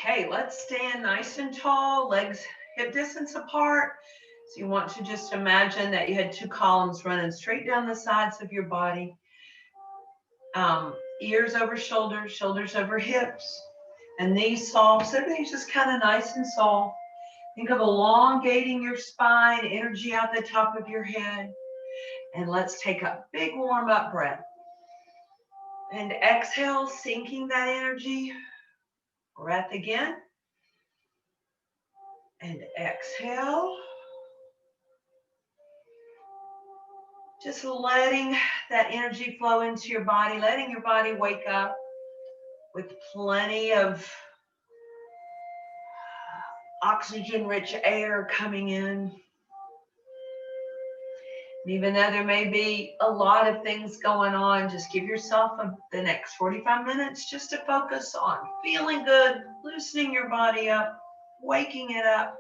Okay, let's stand nice and tall, legs hip distance apart. So you want to just imagine that you had two columns running straight down the sides of your body. Ears over shoulders, shoulders over hips, and knees soft. So everything's just kind of nice and soft. Think of elongating your spine, energy out the top of your head. And let's take a big warm up breath. And exhale, sinking that energy. Breath again. And exhale. Just letting that energy flow into your body, letting your body wake up with plenty of oxygen-rich air coming in. And even though there may be a lot of things going on, just give yourself the next 45 minutes just to focus on feeling good, loosening your body up, waking it up,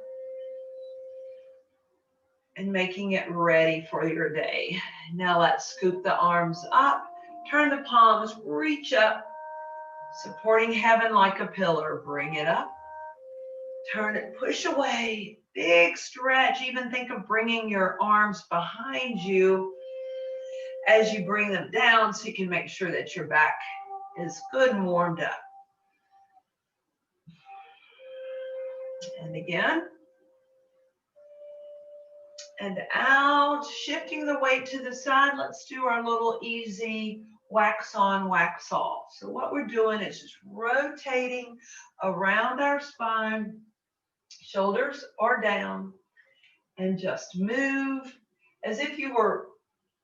and making it ready for your day. Now let's scoop the arms up, turn the palms, reach up, supporting heaven like a pillar. Bring it up, turn it, push away, big stretch. Even think of bringing your arms behind you as you bring them down so you can make sure that your back is good and warmed up. And again. And out, shifting the weight to the side. Let's do our little easy wax on, wax off. So what we're doing is just rotating around our spine, shoulders are down, and just move as if you were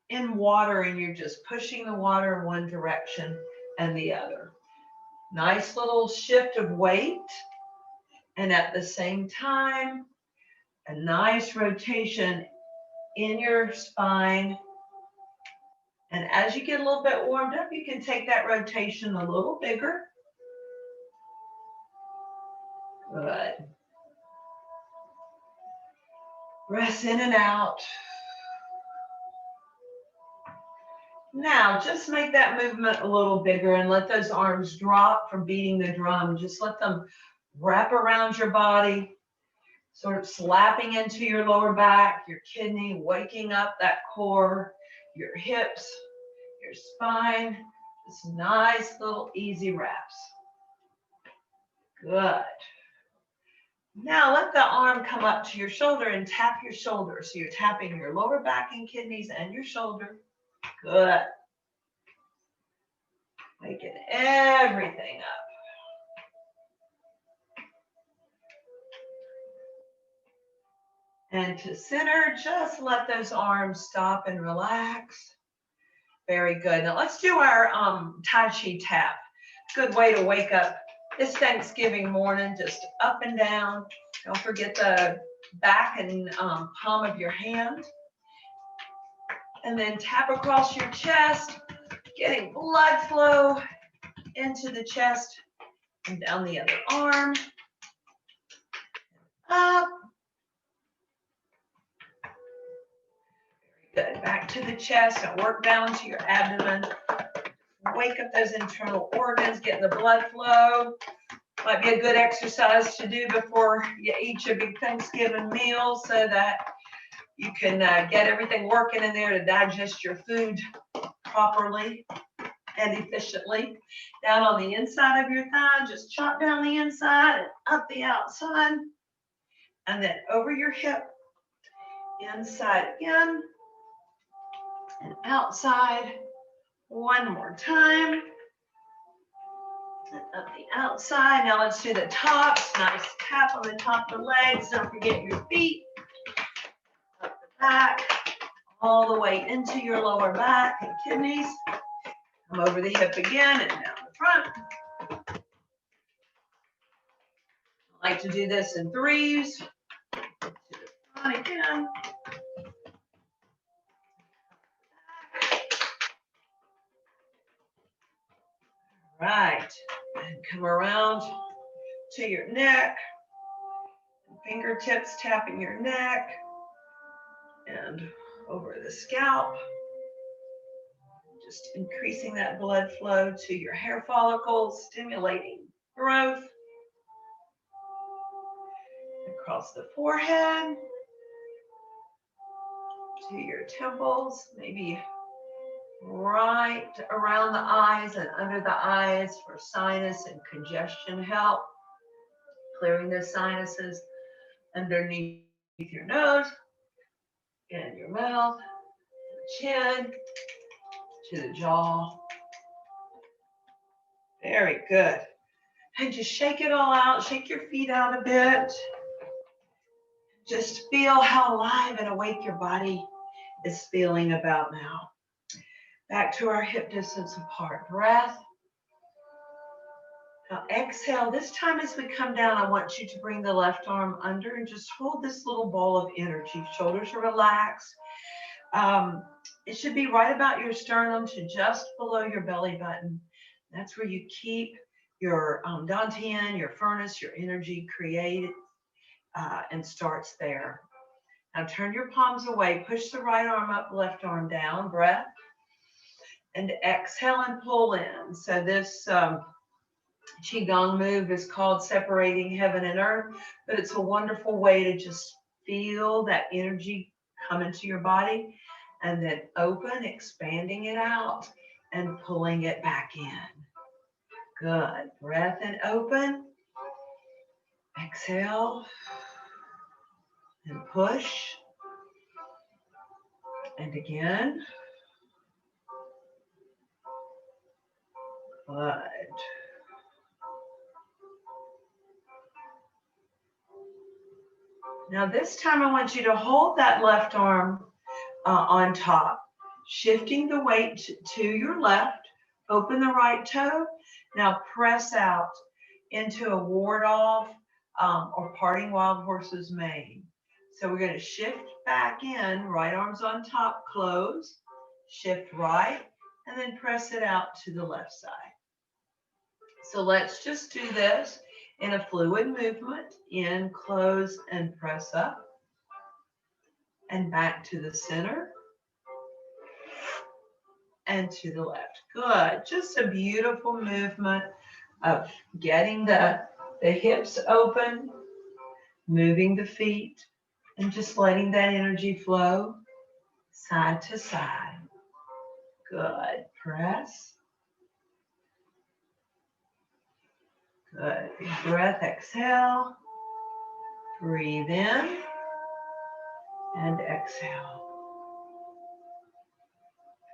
in water and you're just pushing the water in one direction and the other. Nice little shift of weight, and at the same time, a nice rotation in your spine. And as you get a little bit warmed up, you can take that rotation a little bigger. Good. Breath in and out. Now, just make that movement a little bigger and let those arms drop from beating the drum. Just let them wrap around your body, sort of slapping into your lower back, your kidney, waking up that core, your hips, your spine. Just nice little easy wraps. Good. Now let the arm come up to your shoulder and tap your shoulder. So you're tapping your lower back and kidneys and your shoulder. Good. Waking everything up. And to center, just let those arms stop and relax. Very good. Now let's do our Tai Chi tap. Good way to wake up this Thanksgiving morning, just up and down. Don't forget the back and palm of your hand. And then tap across your chest, getting blood flow into the chest and down the other arm. Up. Very good. Back to the chest and work down to your abdomen. Wake up those internal organs, get the blood flow. Might be a good exercise to do before you eat your big Thanksgiving meal so that you can get everything working in there to digest your food properly and efficiently. Down on the inside of your thigh, just chop down the inside and up the outside. And then over your hip, inside again and outside. One more time. And up the outside. Now let's do the tops. Nice tap on the top of the legs. Don't forget your feet. Up the back. All the way into your lower back and kidneys. Come over the hip again and down the front. I like to do this in threes. To the front again. Right, and come around to your neck, fingertips tapping your neck and over the scalp, just increasing that blood flow to your hair follicles, stimulating growth. across the forehead to your temples, maybe right around the eyes and under the eyes for sinus and congestion help. Clearing those sinuses underneath your nose and your mouth, chin to the jaw. Very good. And just shake it all out. Shake your feet out a bit. Just feel how alive and awake your body is feeling about now. Back to our hip distance apart. Breath. Now exhale. This time as we come down, I want you to bring the left arm under and just hold this little ball of energy. Shoulders are relaxed. It should be right about your sternum to just below your belly button. That's where you keep your dantian, your furnace, your energy created and starts there. Now turn your palms away. Push the right arm up, left arm down. Breath. And exhale and pull in. So this Qigong move is called separating heaven and earth, but it's a wonderful way to just feel that energy come into your body and then open, expanding it out and pulling it back in. Good. Breath and open. Exhale and push. And again. Good. Now this time I want you to hold that left arm on top, shifting the weight to your left. Open the right toe. Now press out into a ward off or parting wild horse's mane. So we're going to shift back in, right arm's on top, close, shift right, and then press it out to the left side. So let's just do this in a fluid movement. In, close, and press up. And back to the center. And to the left. Good. Just a beautiful movement of getting the hips open, moving the feet, and just letting that energy flow side to side. Good. Press. Good. Big breath. Exhale. Breathe in and exhale.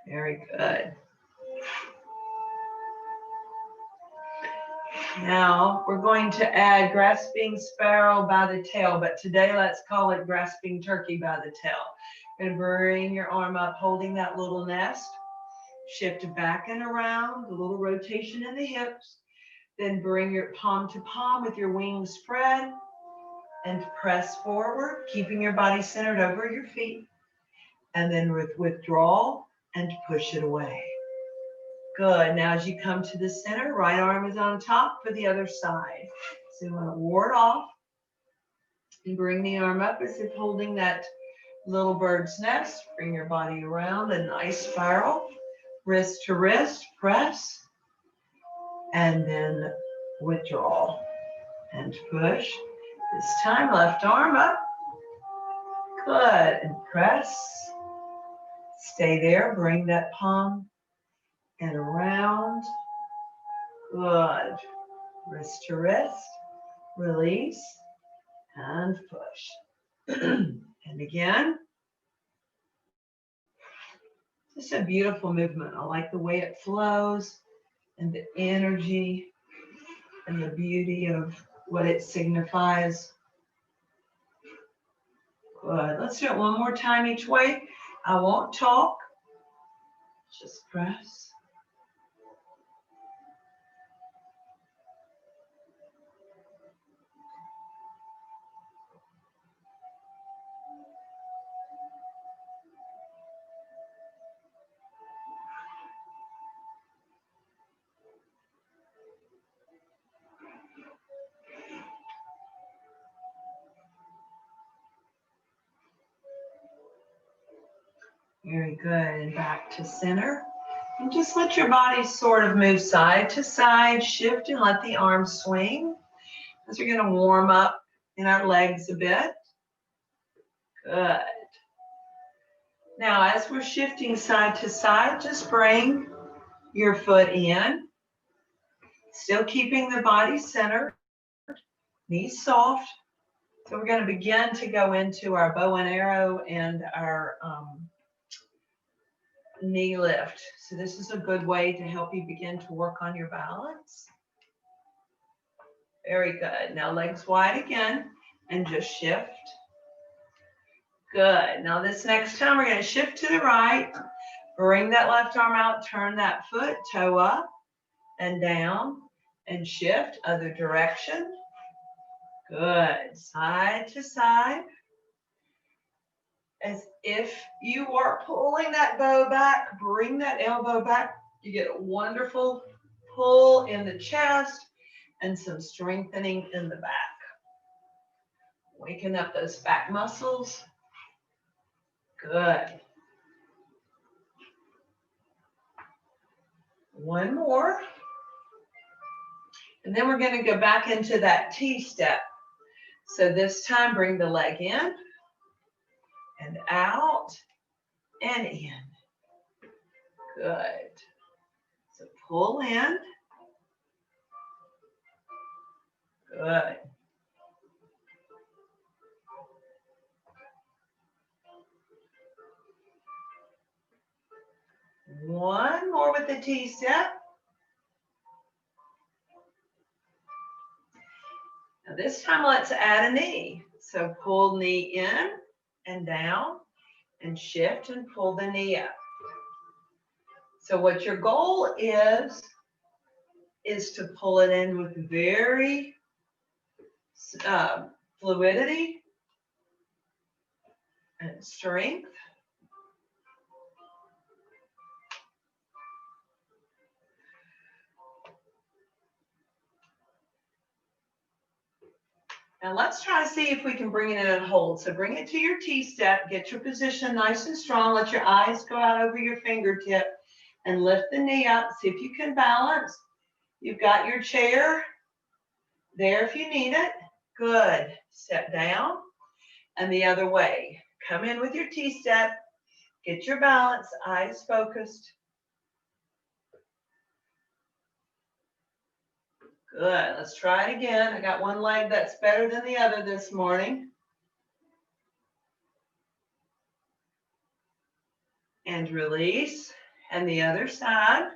Very good. Now we're going to add grasping sparrow by the tail, but today let's call it grasping turkey by the tail. You're going to bring your arm up, holding that little nest. Shift back and around, a little rotation in the hips. Then bring your palm to palm with your wings spread and press forward, keeping your body centered over your feet. And then with withdrawal and push it away. Good. Now as you come to the center, right arm is on top for the other side. So you want to ward off and bring the arm up as if holding that little bird's nest. Bring your body around, a nice spiral. Wrist to wrist, press. And then withdraw and push. This time, left arm up. Good. And press. Stay there. Bring that palm and around. Good. Wrist to wrist. Release and push. And again. Just a beautiful movement. I like the way it flows and the energy and the beauty of what it signifies. Good. Let's do it one more time each way. I won't talk. Just press. Very good. And back to center. And just let your body sort of move side to side, shift and let the arms swing. As you're going to warm up in our legs a bit. Good. Now, as we're shifting side to side, just bring your foot in, still keeping the body centered, knees soft. So we're going to begin to go into our bow and arrow and our knee lift. So this is a good way to help you begin to work on your balance. Very good. Now legs wide again and just shift. Good. Now this next time we're going to shift to the right. Bring that left arm out, turn that foot, toe up and down and shift other direction. Good. Side to side. As if you are pulling that bow back, bring that elbow back. You get a wonderful pull in the chest and some strengthening in the back. Waking up those back muscles. Good. One more. And then we're going to go back into that T step. So this time bring the leg in and out and in. Good. So pull in. Good. One more with the T step. Now this time let's add a knee. So pull knee in and down and shift and pull the knee up. So what your goal is to pull it in with very fluidity and strength. Now let's try to see if we can bring it in and hold. So bring it to your T-step, get your position nice and strong, let your eyes go out over your fingertip and lift the knee up. See if you can balance. You've got your chair there if you need it. Good. Step down and the other way. Come in with your T-step, get your balance, eyes focused. Good. Let's try it again. I got one leg that's better than the other this morning. And release. And the other side.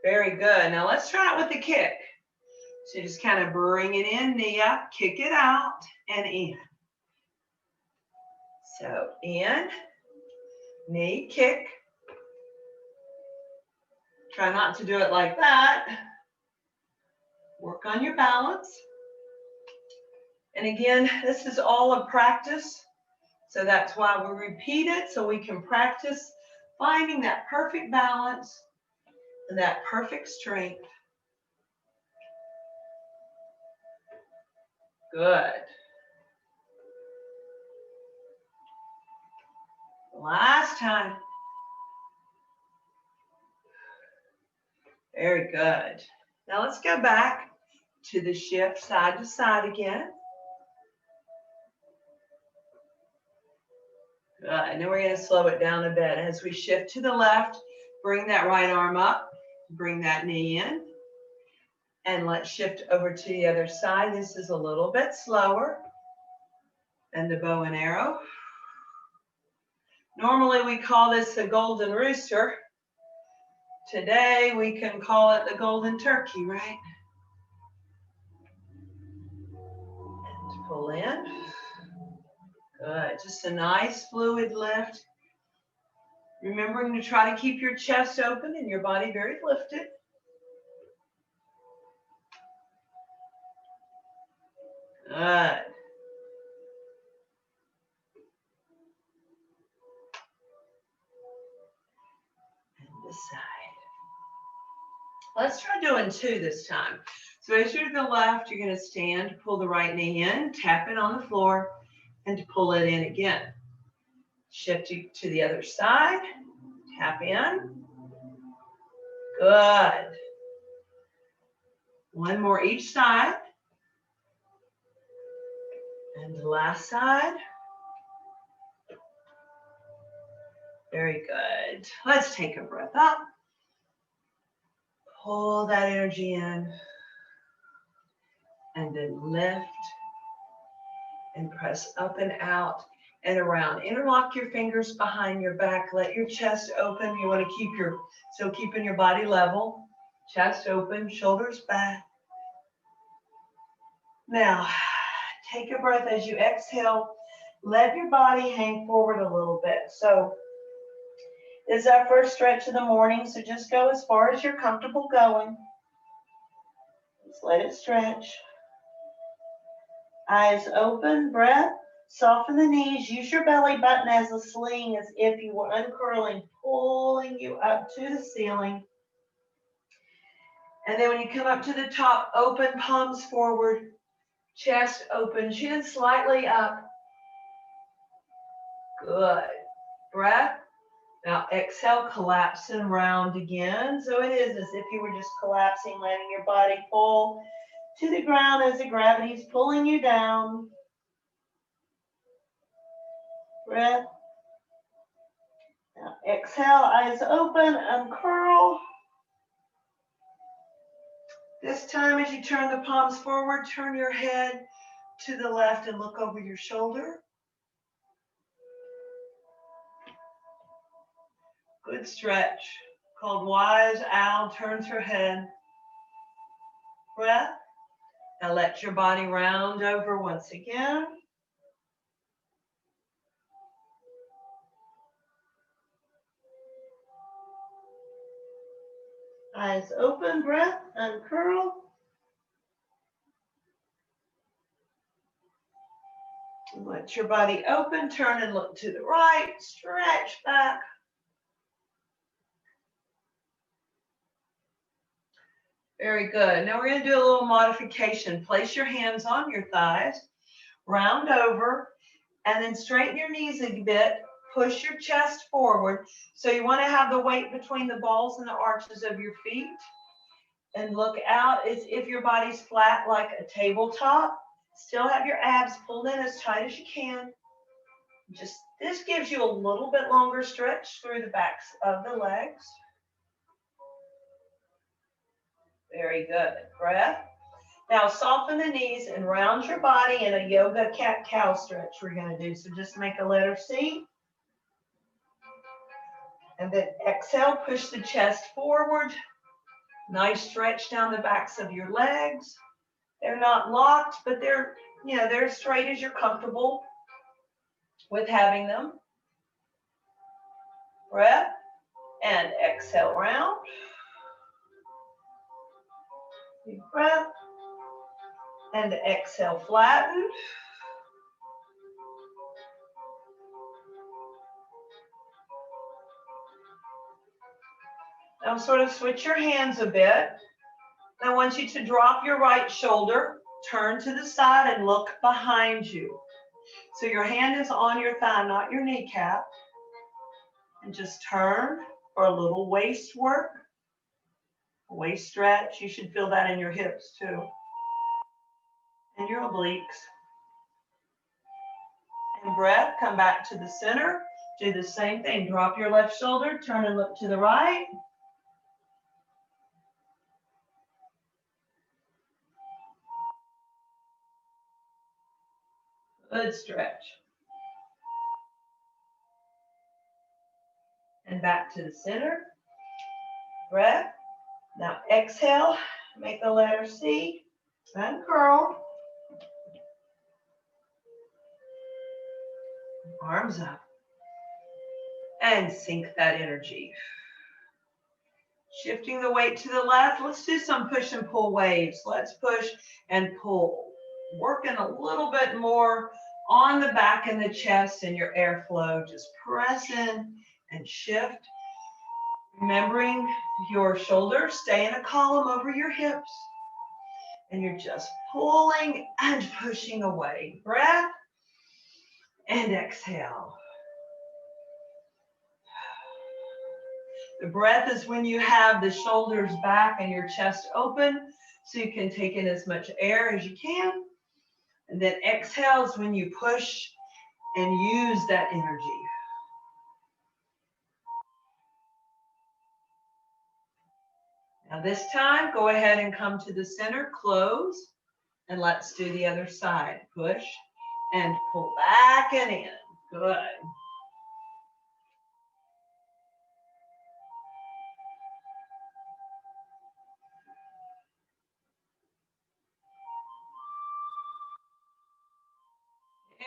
Very good. Now let's try it with the kick. So just kind of bring it in, knee up, kick it out, and in. So in. Knee, kick. Try not to do it like that. Work on your balance. And again, this is all a practice. So that's why we repeat it, so we can practice finding that perfect balance and that perfect strength. Good. Last time. Very good. Now let's go back to the shift side to side again. Good. And then we're going to slow it down a bit. As we shift to the left, bring that right arm up, bring that knee in, and let's shift over to the other side. This is a little bit slower than the bow and arrow. Normally we call this the golden rooster. Today we can call it the golden turkey, right? And pull in. Good. Just a nice fluid lift. Remembering to try to keep your chest open and your body very lifted. Good. This side. Let's try doing two this time. So as you're to the left, you're going to stand, pull the right knee in, tap it on the floor, and to pull it in again. Shift to the other side, tap in. Good. One more each side. And the last side. Very good. Let's take a breath up. Pull that energy in. And then lift. And press up and out and around. Interlock your fingers behind your back. Let your chest open. You want to keep keeping your body level. Chest open, shoulders back. Now, take a breath as you exhale. Let your body hang forward a little bit. So, this is our first stretch of the morning, so just go as far as you're comfortable going. Just let it stretch. Eyes open, breath. Soften the knees. Use your belly button as a sling, as if you were uncurling, pulling you up to the ceiling. And then when you come up to the top, open palms forward, chest open, chin slightly up. Good. Breath. Now exhale, collapse and round again. So it is as if you were just collapsing, letting your body fall to the ground as the gravity is pulling you down. Breath. Now exhale, eyes open, uncurl. This time as you turn the palms forward, turn your head to the left and look over your shoulder. Good stretch. Called Wise Owl turns her head. Breath. Now let your body round over once again. Eyes open, breath, uncurl. Let your body open, turn and look to the right, stretch back. Very good. Now we're going to do a little modification. Place your hands on your thighs, round over, and then straighten your knees a bit. Push your chest forward. So you want to have the weight between the balls and the arches of your feet. And look out as if your body's flat like a tabletop. Still have your abs pulled in as tight as you can. This gives you a little bit longer stretch through the backs of the legs. Very good. Breath. Now soften the knees and round your body in a yoga cat-cow stretch we're going to do. So just make a letter C. And then exhale, push the chest forward. Nice stretch down the backs of your legs. They're not locked, but they're as straight as you're comfortable with having them. Breath. And exhale, round. Deep breath. And exhale, flatten. Now sort of switch your hands a bit. I want you to drop your right shoulder, turn to the side and look behind you. So your hand is on your thigh, not your kneecap. And just turn for a little waist work. Waist stretch. You should feel that in your hips too. And your obliques. And breath, come back to the center. Do the same thing. Drop your left shoulder, turn and look to the right. Good stretch. And back to the center. Breath. Now exhale, make the letter C, uncurl. Arms up. And sink that energy. Shifting the weight to the left, let's do some push and pull waves. Let's push and pull. Working a little bit more on the back and the chest and your airflow. Just press in and shift. Remembering your shoulders stay in a column over your hips. And you're just pulling and pushing away. Breath and exhale. The breath is when you have the shoulders back and your chest open, so you can take in as much air as you can. And then exhale is when you push and use that energy. Now this time, go ahead and come to the center, close, and let's do the other side. Push and pull back and in. Good.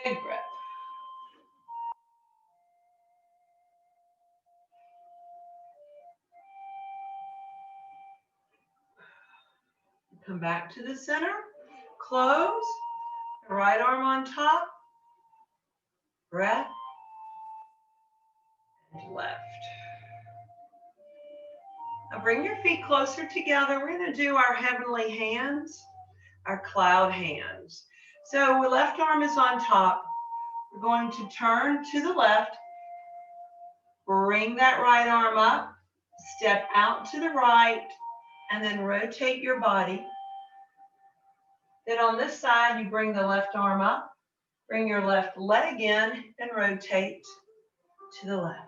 Big breath. Come back to the center, close, right arm on top, breath, and left. Now bring your feet closer together. We're going to do our heavenly hands, our cloud hands. So the left arm is on top. We're going to turn to the left, bring that right arm up, step out to the right, and then rotate your body. Then on this side, you bring the left arm up, bring your left leg in, and rotate to the left.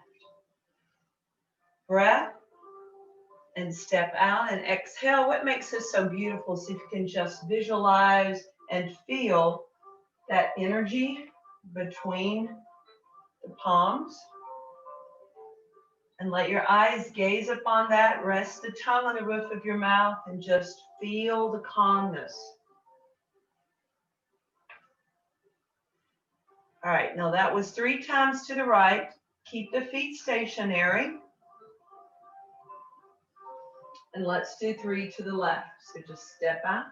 Breath, and step out and exhale. What makes this so beautiful is if you can just visualize and feel that energy between the palms. And let your eyes gaze upon that. Rest the tongue on the roof of your mouth and just feel the calmness. All right, now that was 3 times to the right. Keep the feet stationary. And let's do 3 to the left. So just step out.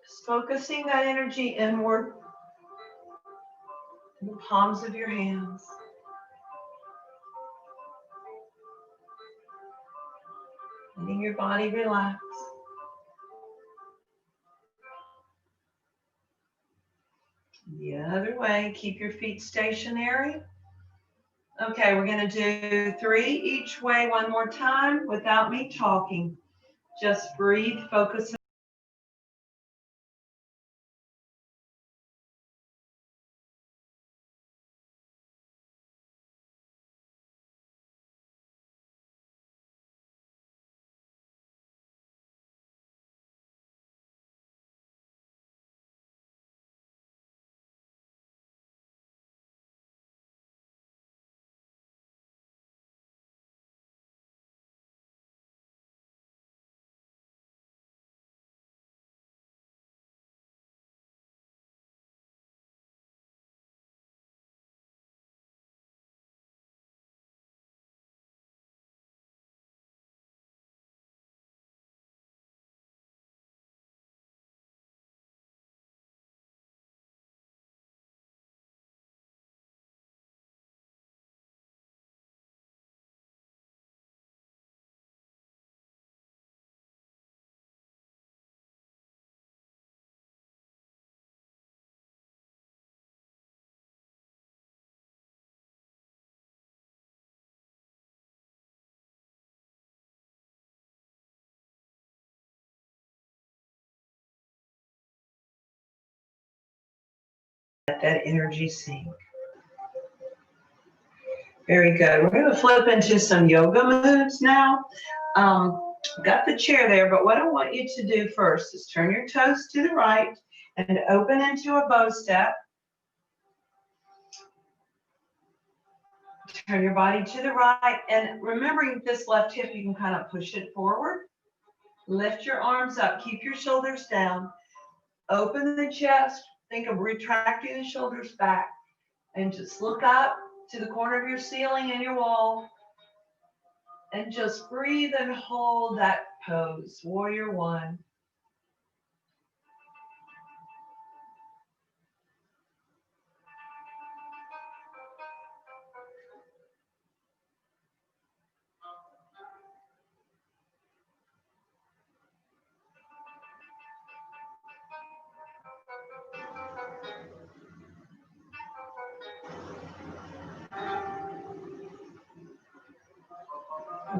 Just focusing that energy inward. In the palms of your hands. Letting your body relax. The other way, keep your feet stationary. Okay, we're going to do 3 each way one more time without me talking. Just breathe, focus. Let that energy sink. Very good. We're going to flip into some yoga moves now. Got the chair there, but what I want you to do first is turn your toes to the right and open into a bow step. Turn your body to the right, and remembering this left hip, you can kind of push it forward. Lift your arms up, keep your shoulders down. Open the chest, think of retracting the shoulders back, and just look up to the corner of your ceiling and your wall, and just breathe and hold that pose, warrior one.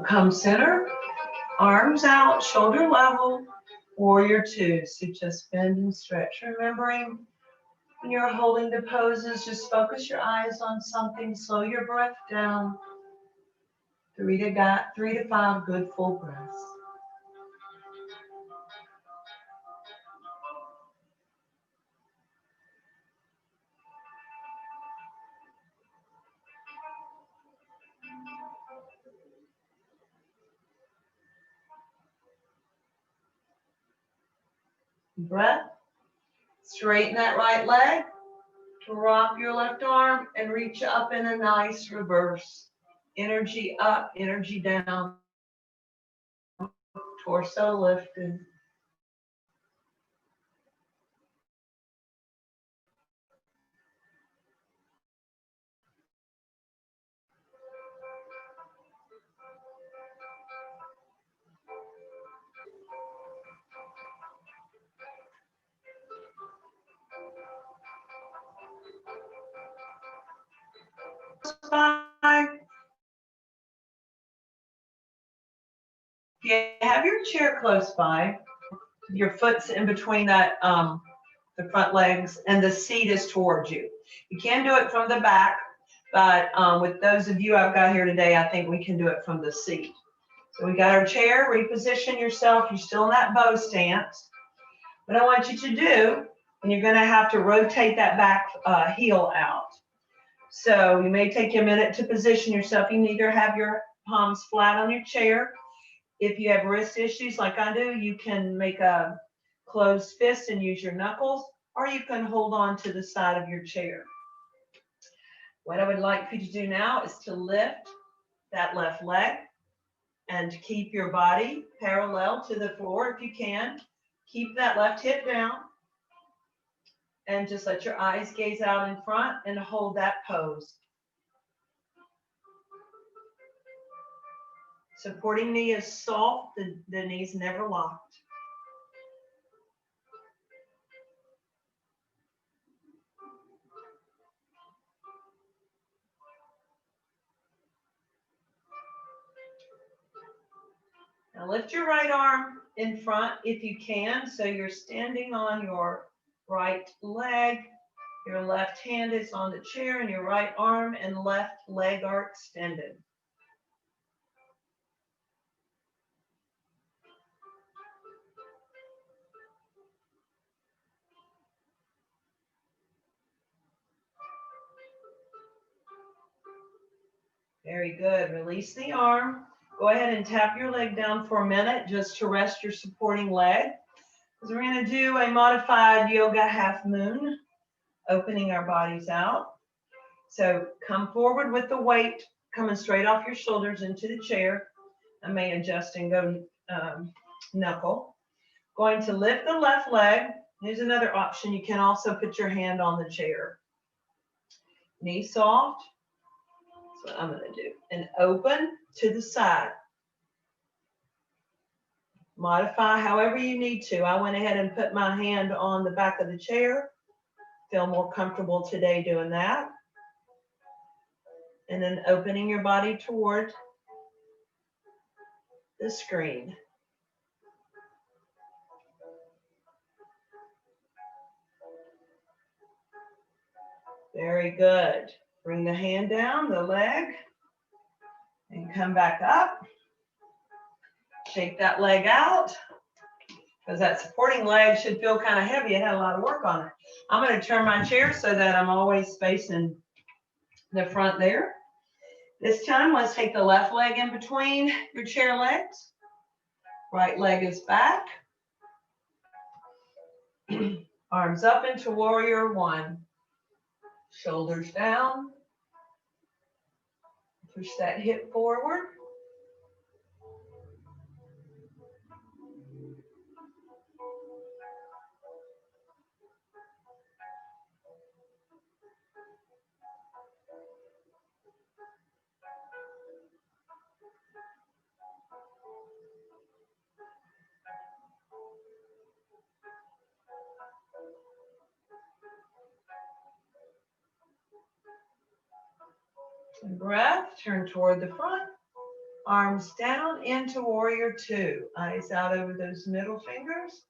Come center, arms out, shoulder level, warrior two. So just bend and stretch. Remembering when you're holding the poses, just focus your eyes on something, slow your breath down. 3 to 5 good full breaths. Breath. Straighten that right leg. Drop your left arm and reach up in a nice reverse. Energy up, energy down. Torso lifted. If you have your chair close by, your foot's in between that the front legs and the seat is towards you. You can do it from the back, but with those of you I've got here today, I think we can do it from the seat. So we got our chair, reposition yourself. You're still in that bow stance. What I want you to do, and you're gonna have to rotate that back heel out. So you may take you a minute to position yourself. You can either have your palms flat on your chair. If you have wrist issues like I do, you can make a closed fist and use your knuckles, or you can hold on to the side of your chair. What I would like for you to do now is to lift that left leg and keep your body parallel to the floor if you can. Keep that left hip down and just let your eyes gaze out in front and hold that pose. Supporting knee is soft, the knee's never locked. Now lift your right arm in front if you can, so you're standing on your right leg. Your left hand is on the chair and your right arm and left leg are extended. Very good. Release the arm. Go ahead and tap your leg down for a minute just to rest your supporting leg. Because we're going to do a modified yoga half moon, opening our bodies out. So come forward with the weight coming straight off your shoulders into the chair. I may adjust and go knuckle. Going to lift the left leg. Here's another option. You can also put your hand on the chair. Knee soft. That's what I'm going to do. And open to the side. Modify however you need to. I went ahead and put my hand on the back of the chair. Feel more comfortable today doing that. And then opening your body toward the screen. Very good. Bring the hand down, the leg, and come back up. Shake that leg out, because that supporting leg should feel kind of heavy. It had a lot of work on it. I'm going to turn my chair so that I'm always facing the front there. This time, let's take the left leg in between your chair legs. Right leg is back. Arms up into warrior one. Shoulders down. Push that hip forward. And breath, turn toward the front. Arms down into warrior two. Eyes out over those middle fingers.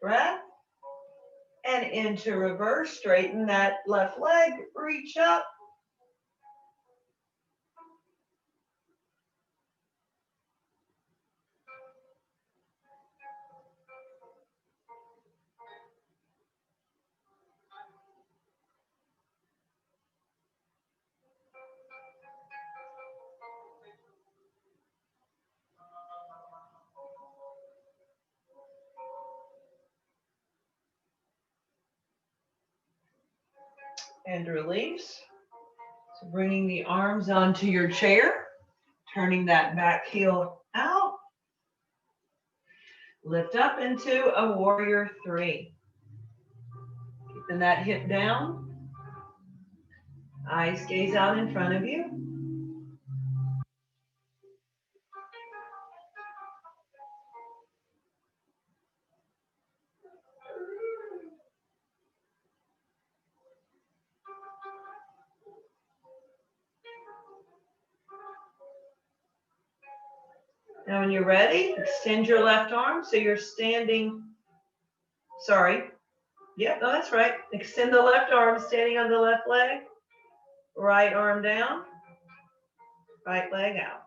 Breath. And into reverse, straighten that left leg, reach up. And release. So bringing the arms onto your chair, turning that back heel out. Lift up into a warrior three. Keeping that hip down. Eyes gaze out in front of you. Now when you're ready, extend your left arm so you're standing, sorry. Yep, no, that's right. Extend the left arm, standing on the left leg. Right arm down, right leg out.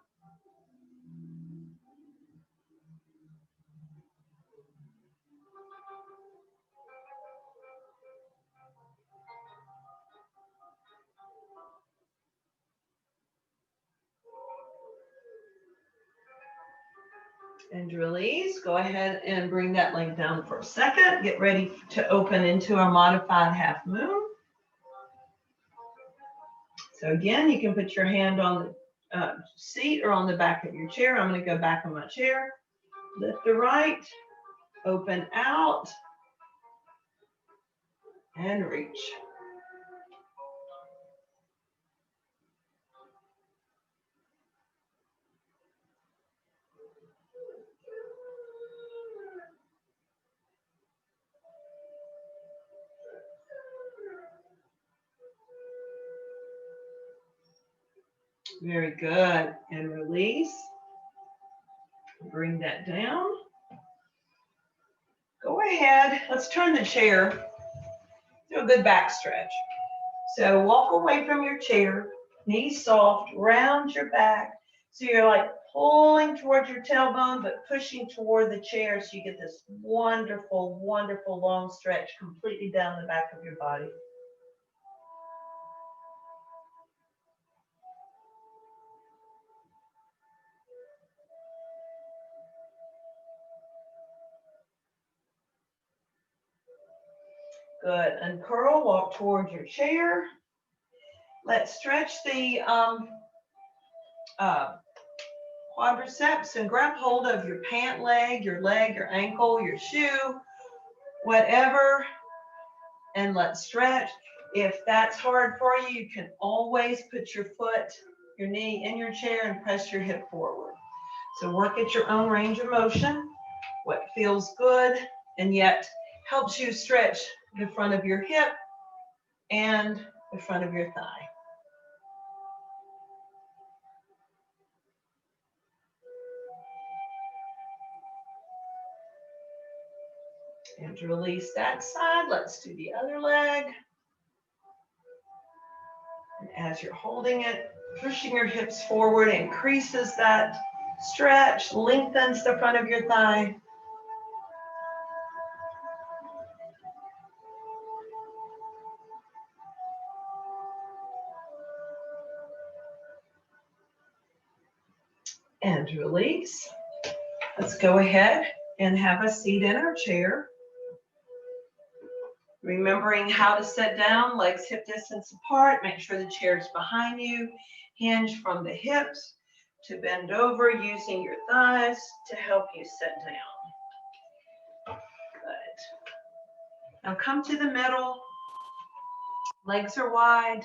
And release. Go ahead and bring that leg down for a second. Get ready to open into our modified half moon. So again, you can put your hand on the seat or on the back of your chair. I'm going to go back on my chair. Lift the right, open out, and reach. Very good. And release. Bring that down. Go ahead. Let's turn the chair. Do a good back stretch. So walk away from your chair, knees soft, round your back. So you're like pulling towards your tailbone, but pushing toward the chair so you get this wonderful, wonderful long stretch completely down the back of your body. Good. Uncurl, walk towards your chair. Let's stretch the quadriceps and grab hold of your pant leg, your ankle, your shoe, whatever, and let's stretch. If that's hard for you, you can always put your foot, your knee in your chair and press your hip forward. So work at your own range of motion, what feels good and yet helps you stretch the front of your hip and the front of your thigh. And to release that side, let's do the other leg. And as you're holding it, pushing your hips forward increases that stretch, lengthens the front of your thigh. And release. Let's go ahead and have a seat in our chair. Remembering how to sit down, legs hip distance apart. Make sure the chair is behind you. Hinge from the hips to bend over, using your thighs to help you sit down. Good. Now come to the middle, legs are wide,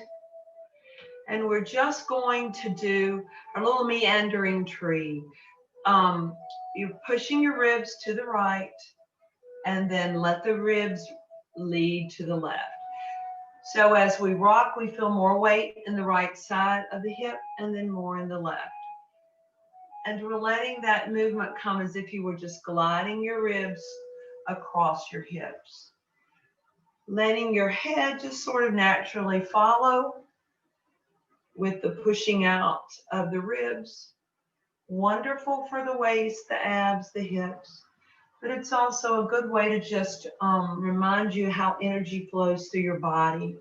and we're just going to do our little meandering tree. You're pushing your ribs to the right, and then let the ribs lead to the left. So as we rock, we feel more weight in the right side of the hip and then more in the left. And we're letting that movement come as if you were just gliding your ribs across your hips. Letting your head just sort of naturally follow with the pushing out of the ribs. Wonderful for the waist, the abs, the hips. But it's also a good way to just remind you how energy flows through your body.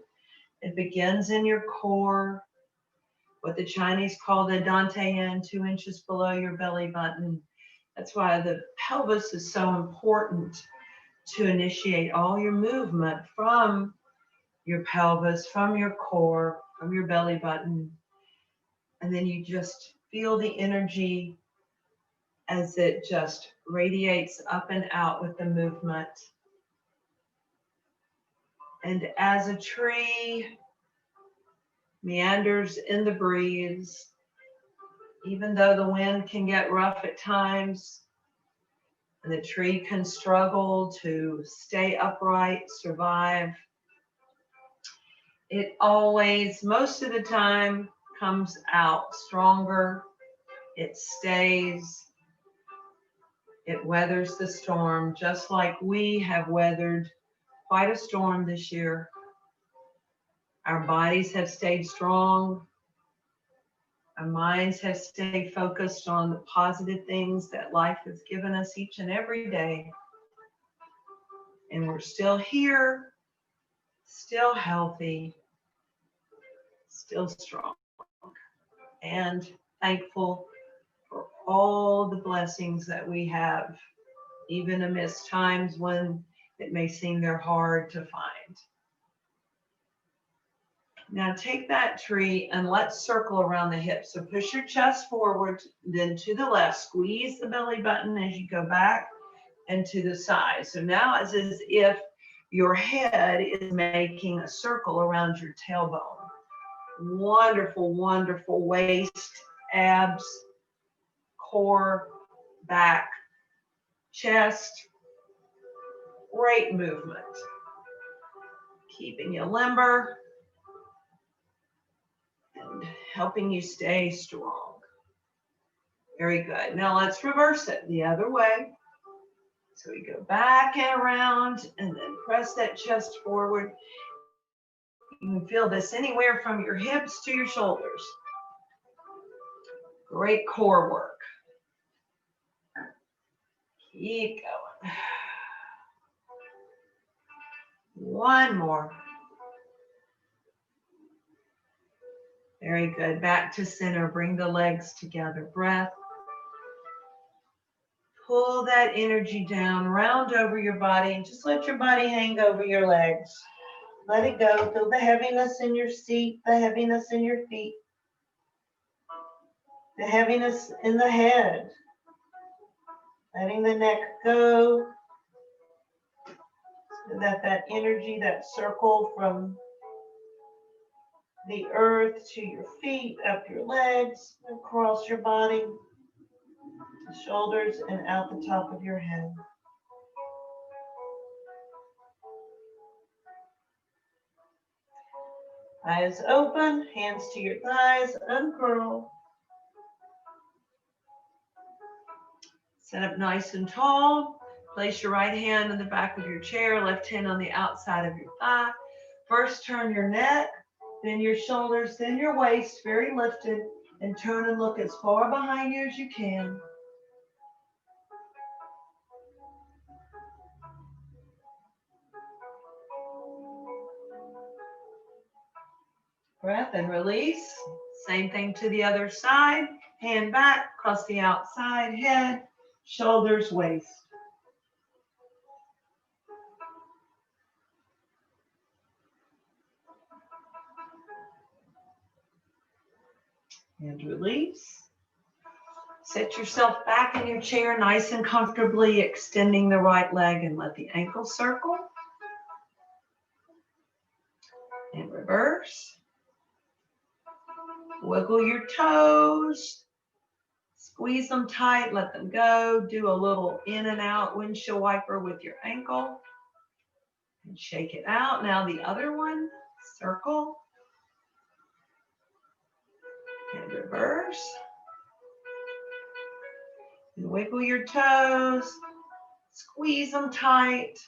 It begins in your core, what the Chinese call the dantian, 2 inches below your belly button. That's why the pelvis is so important to initiate all your movement from your pelvis, from your core, from your belly button. And then you just feel the energy as it just radiates up and out with the movement. And as a tree meanders in the breeze, even though the wind can get rough at times, and the tree can struggle to stay upright, survive, it always, most of the time, comes out stronger. It stays. It weathers the storm, just like we have weathered quite a storm this year. Our bodies have stayed strong. Our minds have stayed focused on the positive things that life has given us each and every day. And we're still here, still healthy, still strong, and thankful for all the blessings that we have, even amidst times when it may seem they're hard to find. Now take that tree and let's circle around the hips. So push your chest forward, then to the left. Squeeze the belly button as you go back and to the side. So now it's as if your head is making a circle around your tailbone. Wonderful, wonderful waist, abs, core, back, chest. Great movement. Keeping you limber and helping you stay strong. Very good. Now let's reverse it the other way. So we go back and around and then press that chest forward. You can feel this anywhere from your hips to your shoulders. Great core work. Keep going. One more. Very good. Back to center. Bring the legs together. Breath. Pull that energy down, round over your body, and just let your body hang over your legs. Let it go. Feel the heaviness in your seat, the heaviness in your feet, the heaviness in the head. Letting the neck go. So that energy, that circle from the earth to your feet, up your legs, across your body, the shoulders, and out the top of your head. Eyes open, hands to your thighs, uncurl. Sit up nice and tall. Place your right hand on the back of your chair, left hand on the outside of your thigh. First, turn your neck, then your shoulders, then your waist, very lifted, and turn and look as far behind you as you can. Breath and release. Same thing to the other side. Hand back, across the outside, head, shoulders, waist. And release. Sit yourself back in your chair, nice and comfortably, extending the right leg and let the ankle circle. and reverse. Wiggle your toes. Squeeze them tight, let them go. Do a little in and out windshield wiper with your ankle. And shake it out. Now the other one, circle. And reverse. And wiggle your toes. Squeeze them tight.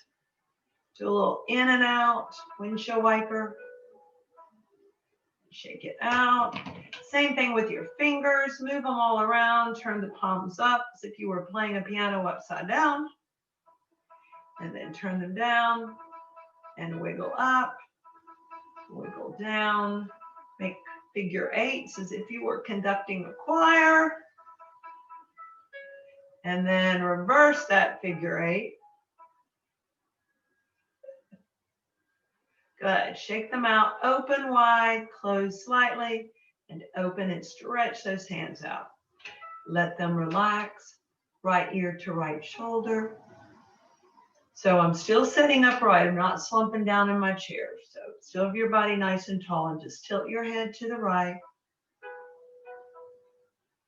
Do a little in and out windshield wiper. Shake it out. Same thing with your fingers. Move them all around. Turn the palms up as if you were playing a piano upside down. And then turn them down and wiggle up, wiggle down. Make figure eights as if you were conducting a choir. And then reverse that figure eight. Good. Shake them out. Open wide, close slightly, and open and stretch those hands out. Let them relax. Right ear to right shoulder. So I'm still sitting upright. I'm not slumping down in my chair. So still have your body nice and tall, and just tilt your head to the right.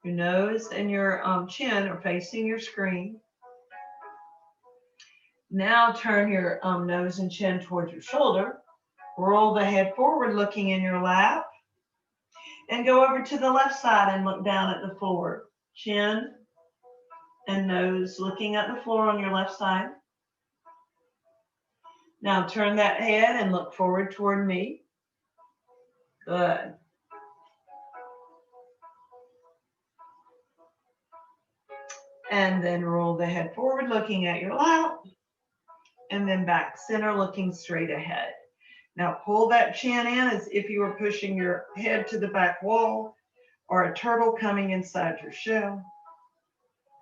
Your nose and your chin are facing your screen. Now turn your nose and chin towards your shoulder. Roll the head forward, looking in your lap. And go over to the left side and look down at the floor. Chin and nose looking at the floor on your left side. Now turn that head and look forward toward me. Good. And then roll the head forward, looking at your lap. And then back center, looking straight ahead. Now pull that chin in as if you were pushing your head to the back wall, or a turtle coming inside your shell.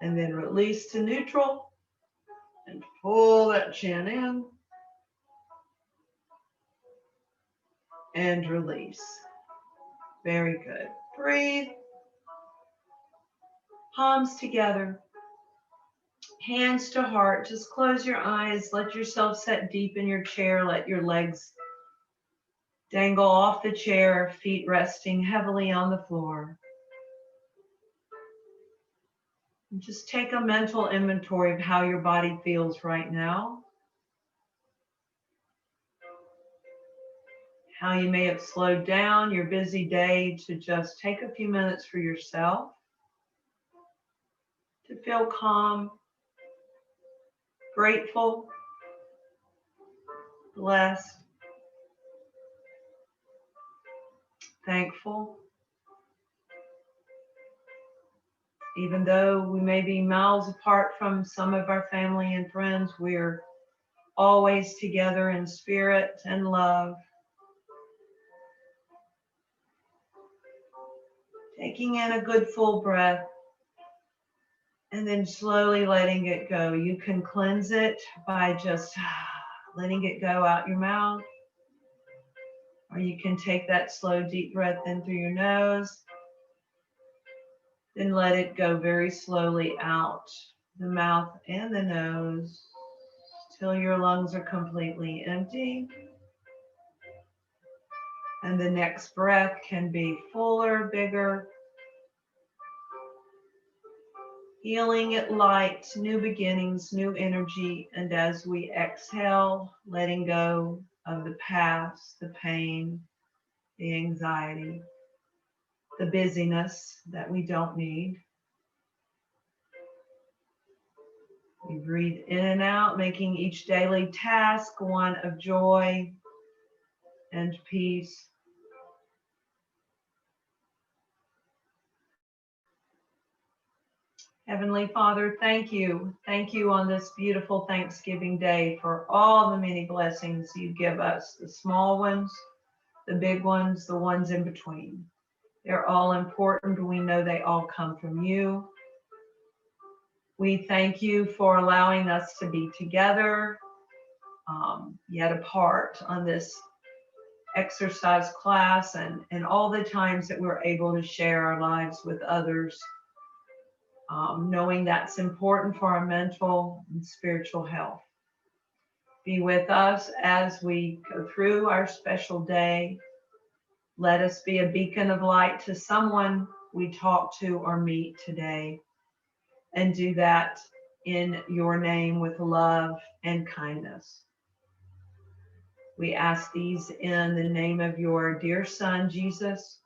And then release to neutral and pull that chin in. And release. Very good. Breathe. Palms together. Hands to heart. Just close your eyes. Let yourself sit deep in your chair. Let your legs dangle off the chair, feet resting heavily on the floor. And just take a mental inventory of how your body feels right now. How you may have slowed down your busy day to just take a few minutes for yourself, to feel calm, grateful, blessed, thankful. Even though we may be miles apart from some of our family and friends, we're always together in spirit and love. Taking in a good full breath and then slowly letting it go. You can cleanse it by just letting it go out your mouth. Or you can take that slow deep breath in through your nose. Then let it go very slowly out the mouth and the nose till your lungs are completely empty. And the next breath can be fuller, bigger. Healing it light, new beginnings, new energy. And as we exhale, letting go of the past, the pain, the anxiety, the busyness that we don't need. We breathe in and out, making each daily task one of joy and peace. Heavenly Father, thank you. Thank you on this beautiful Thanksgiving Day for all the many blessings you give us, the small ones, the big ones, the ones in between. They're all important. We know they all come from you. We thank you for allowing us to be together, yet apart on this exercise class, and all the times that we're able to share our lives with others, knowing that's important for our mental and spiritual health. Be with us as we go through our special day. Let us be a beacon of light to someone we talk to or meet today, and do that in your name with love and kindness. We ask these in the name of your dear Son, Jesus,